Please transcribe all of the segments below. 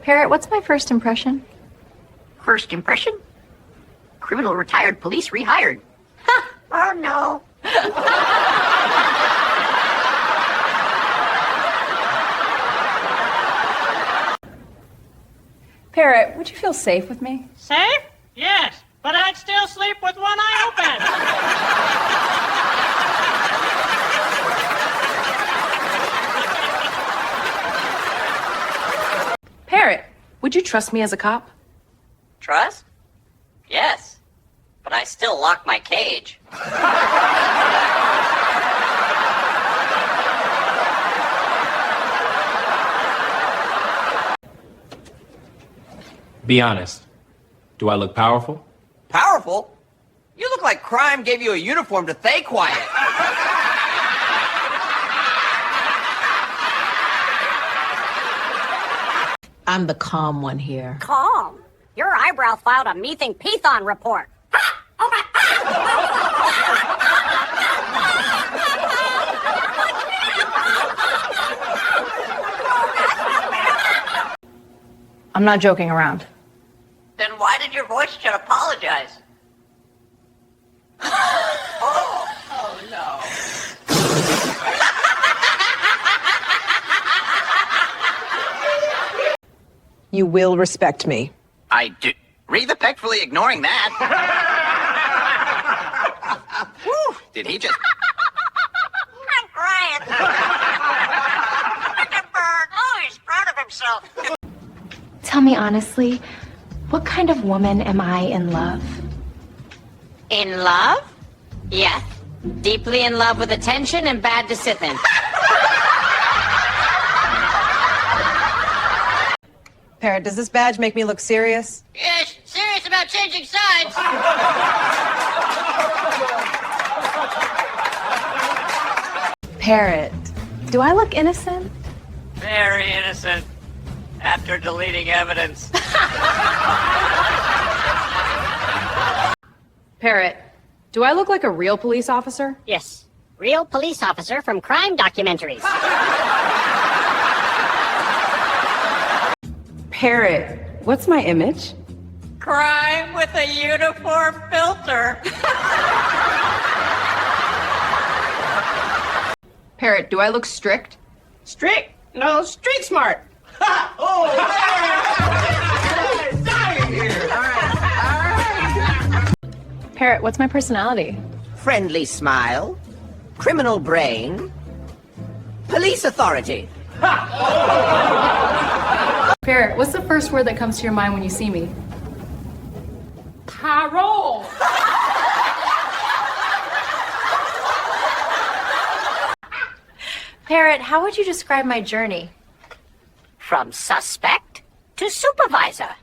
Parrot, what's my first impression? First impression? Criminal retired police rehired. Ha! Oh no. Parrot, would you feel safe with me? Safe? Yes, but I'd still sleep with one eye open. Parrot, would you trust me as a cop? Trust? Yes. But I still lock my cage. Be honest. Do I look powerful? Powerful? You look like crime gave you a uniform to stay quiet. I'm the calm one here. Calm. Your eyebrow filed a methane python report. I'm not joking around. Then why did your voice should apologize? Oh no. You will respect me. I do. Respectfully ignoring that. Whew, did he just... I'm crying. Look at Bird. Oh, he's proud of himself. Tell me honestly, what kind of woman am I in love? In love? Yes. Deeply in love with attention and bad to sit in. Parrot, does this badge make me look serious? Yes, serious about changing sides. Parrot, do I look innocent? Very innocent. After deleting evidence. Parrot, do I look like a real police officer? Yes. Real police officer from crime documentaries. Parrot, what's my image? Crime with a uniform filter. Parrot, do I look strict? Strict? No, street smart. Parrot, what's my personality? Friendly smile, criminal brain, police authority. Parrot, what's the first word that comes to your mind when you see me? Parrot. Parrot, how would you describe my journey? From suspect to supervisor.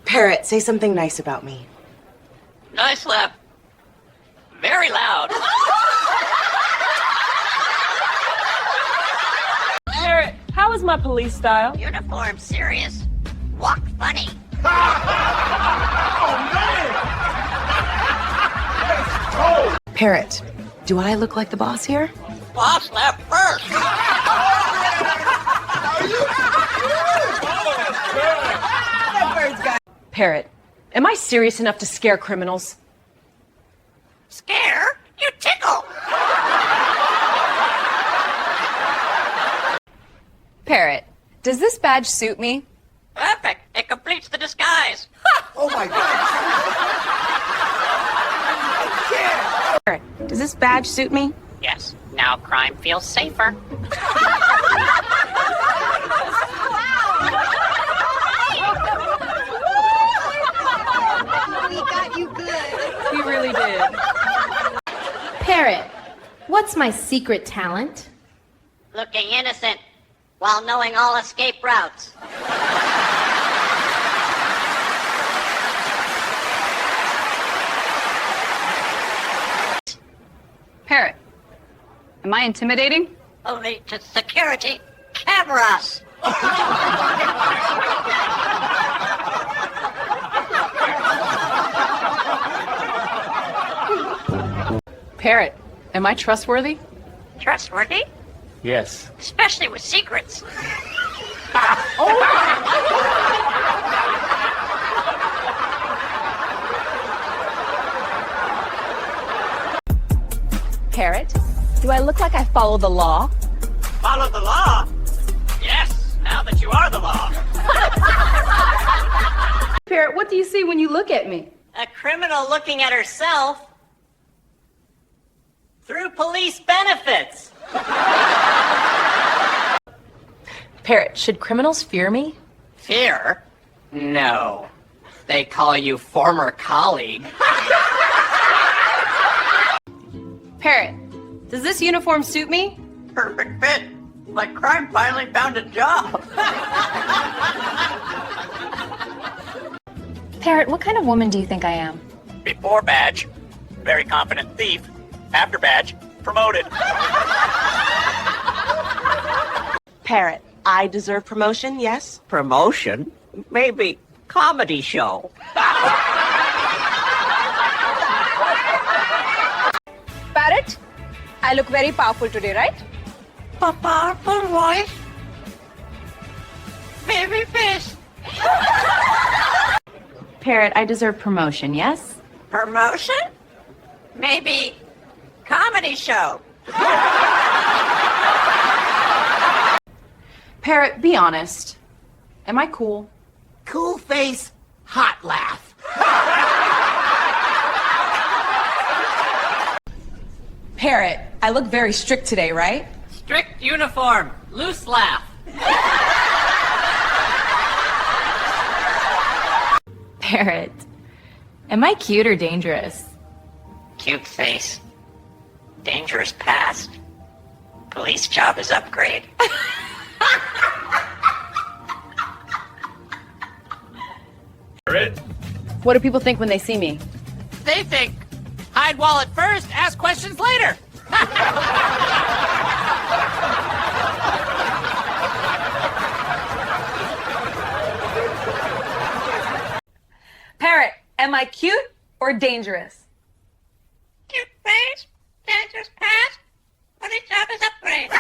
Parrot, say something nice about me. Nice laugh. Very loud. Parrot, how is my police style? Uniform serious. Walk funny. Parrot, do I look like the boss here? Boss left first. Parrot, am I serious enough to scare criminals? Scare? You tickle. Parrot, does this badge suit me? Perfect. It completes the disguise. Oh my God. Parrot, does this badge suit me? Yes. Now crime feels safer. We really did. Parrot, what's my secret talent? Looking innocent while knowing all escape routes. Parrot, am I intimidating? Only to security cameras. Parrot, am I trustworthy? Trustworthy? Yes. especially with secrets. Parrot, do I look like I follow the law? Follow the law? Yes, now that you are the law. Parrot, what do you see when you look at me? A criminal looking at herself through police benefits. Parrot, should criminals fear me? Fear? No. They call you former colleague. Parrot, does this uniform suit me? Perfect fit. Like crime finally found a job. Parrot, what kind of woman do you think I am? Before badge, very confident thief. After badge, promoted. Parrot, I deserve promotion, yes? Promotion? Maybe comedy show. Parrot, I look very powerful today, right? A powerful voice. Baby fish. Parrot, I deserve promotion, yes? Promotion? Maybe comedy show. Parrot, be honest. Am I cool? Cool face, hot laugh. Parrot, I look very strict today, right? Strict uniform, loose laugh. Parrot, am I cute or dangerous? Cute face. Dangerous past. Police job is upgrade. Parrot. What do people think when they see me? They think, hide wallet first, ask questions later. Parrot, am I cute or dangerous? Cute face, dangerous past. Police job is upgrade.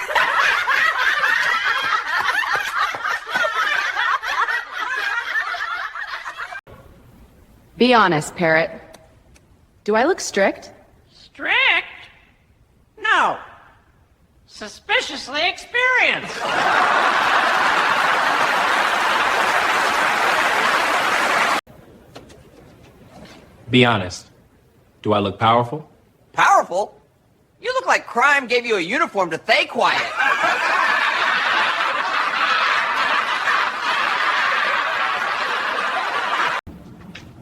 Be honest, Parrot. Do I look strict? Strict? No. Suspiciously experienced. Be honest. Do I look powerful? Powerful? You look like crime gave you a uniform to stay quiet.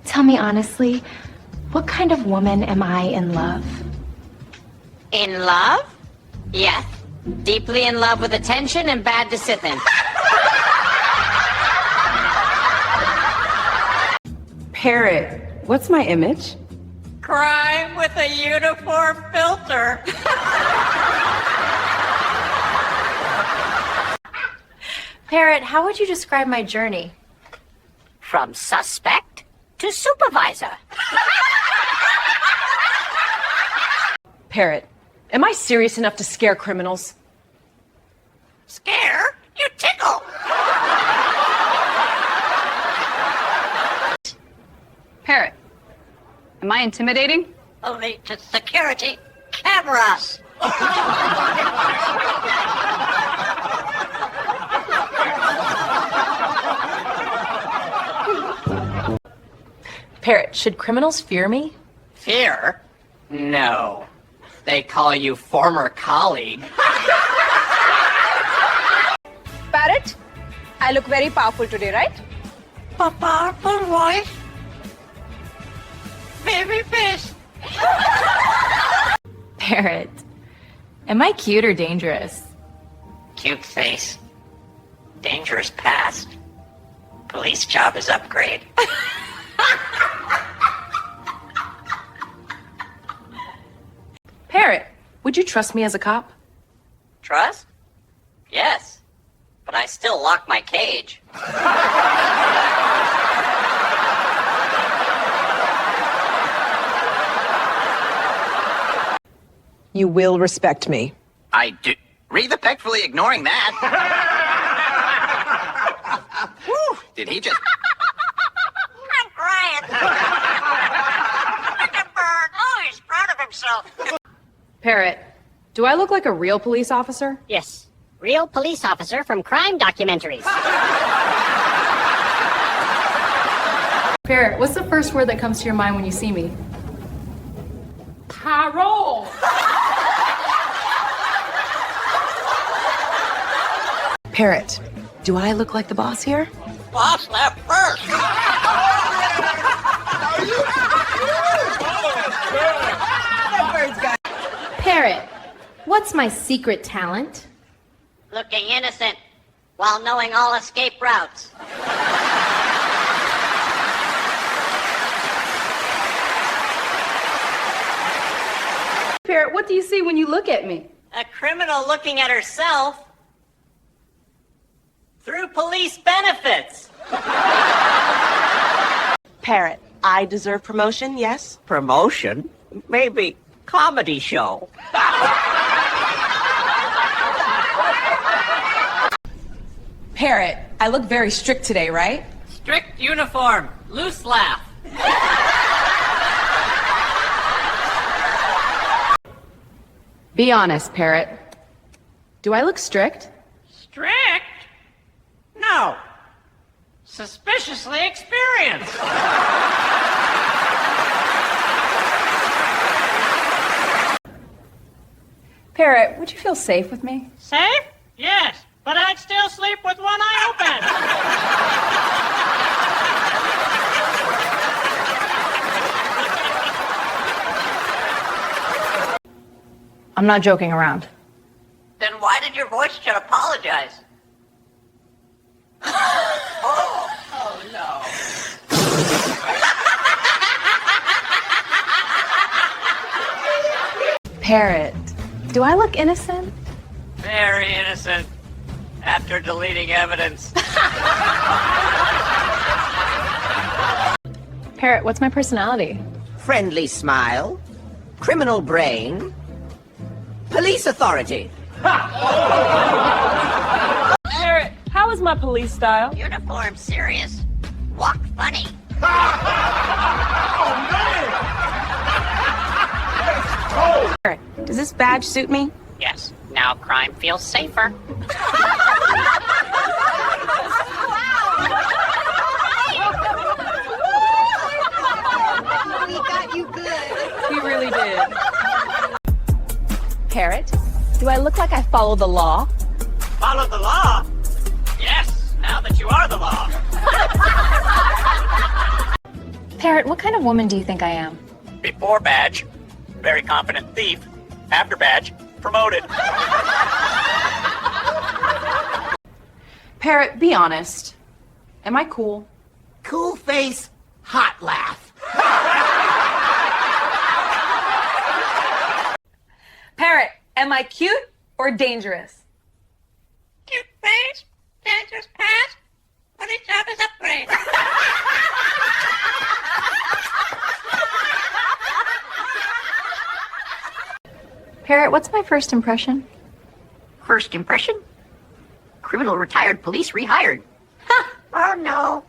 Tell me honestly, what kind of woman am I in love? In love? Yes. Deeply in love with attention and bad to sit in. Parrot, what's my image? Crime with a uniform filter. Parrot, how would you describe my journey? From suspect to supervisor. Parrot, am I serious enough to scare criminals? Scare? You tickle. Parrot, am I intimidating? Only to security cameras. Parrot, should criminals fear me? Fear? No. They call you former colleague. Parrot, I look very powerful today, right? A powerful voice. Baby fish. Parrot, am I cute or dangerous? Cute face. Dangerous past. Police job is upgrade. Parrot, would you trust me as a cop? Trust? Yes. But I still lock my cage. You will respect me. I do. Respectfully ignoring that. Whew, did he just... I'm crying. Look at Bird. Oh, he's proud of himself. Parrot, do I look like a real police officer? Yes. Real police officer from crime documentaries. Parrot, what's the first word that comes to your mind when you see me? Parrot! Parrot, do I look like the boss here? Boss left first. Parrot, what's my secret talent? Looking innocent while knowing all escape routes. Parrot, what do you see when you look at me? A criminal looking at herself through police benefits. Parrot, I deserve promotion, yes? Promotion? Maybe comedy show. Parrot, I look very strict today, right? Strict uniform, loose laugh. Be honest, Parrot. Do I look strict? Strict? No. Suspiciously experienced. Parrot, would you feel safe with me? Safe? Yes, but I'd still sleep with one eye open. I'm not joking around. Then why did your voice jet apologize? Parrot, do I look innocent? Very innocent. After deleting evidence. Parrot, what's my personality? Friendly smile. Criminal brain. Police authority. Parrot, how is my police style? Uniform serious. Walk funny. Parrot, does this badge suit me? Yes, now crime feels safer. We really did. Parrot, do I look like I follow the law? Follow the law? Yes, now that you are the law. Parrot, what kind of woman do you think I am? Before badge, very confident thief. After badge, promoted. Parrot, be honest. Am I cool? Cool face, hot laugh. Parrot, am I cute or dangerous? Cute face, dangerous past, but each other's upgrade. Parrot, what's my first impression? First impression? Criminal retired police rehired. Oh no.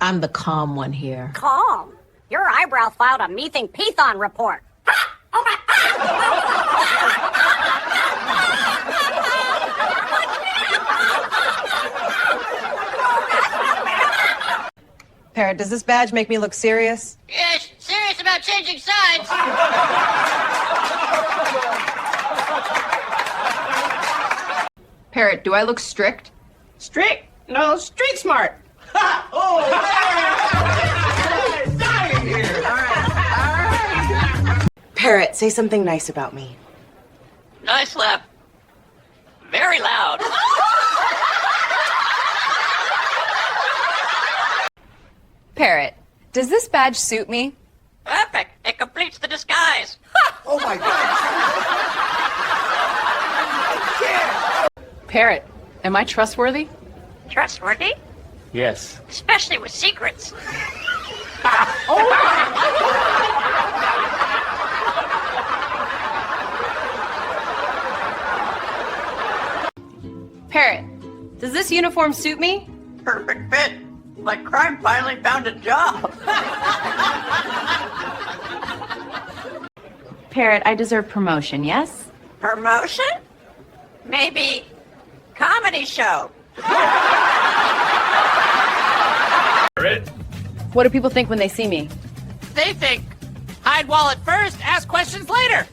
I'm the calm one here. Calm. Your eyebrow filed a methane python report. Parrot, does this badge make me look serious? Yes, serious about changing sides. Parrot, do I look strict? Strict? No, street smart. Parrot, say something nice about me. Nice laugh. Very loud. Parrot, does this badge suit me? Perfect. It completes the disguise. Oh my God. Parrot, am I trustworthy? Trustworthy? Yes. Especially with secrets. Parrot, does this uniform suit me? Perfect fit. Like crime finally found a job. Parrot, I deserve promotion, yes? Promotion? Maybe comedy show. Parrot? What do people think when they see me? They think hide wallet first, ask questions later.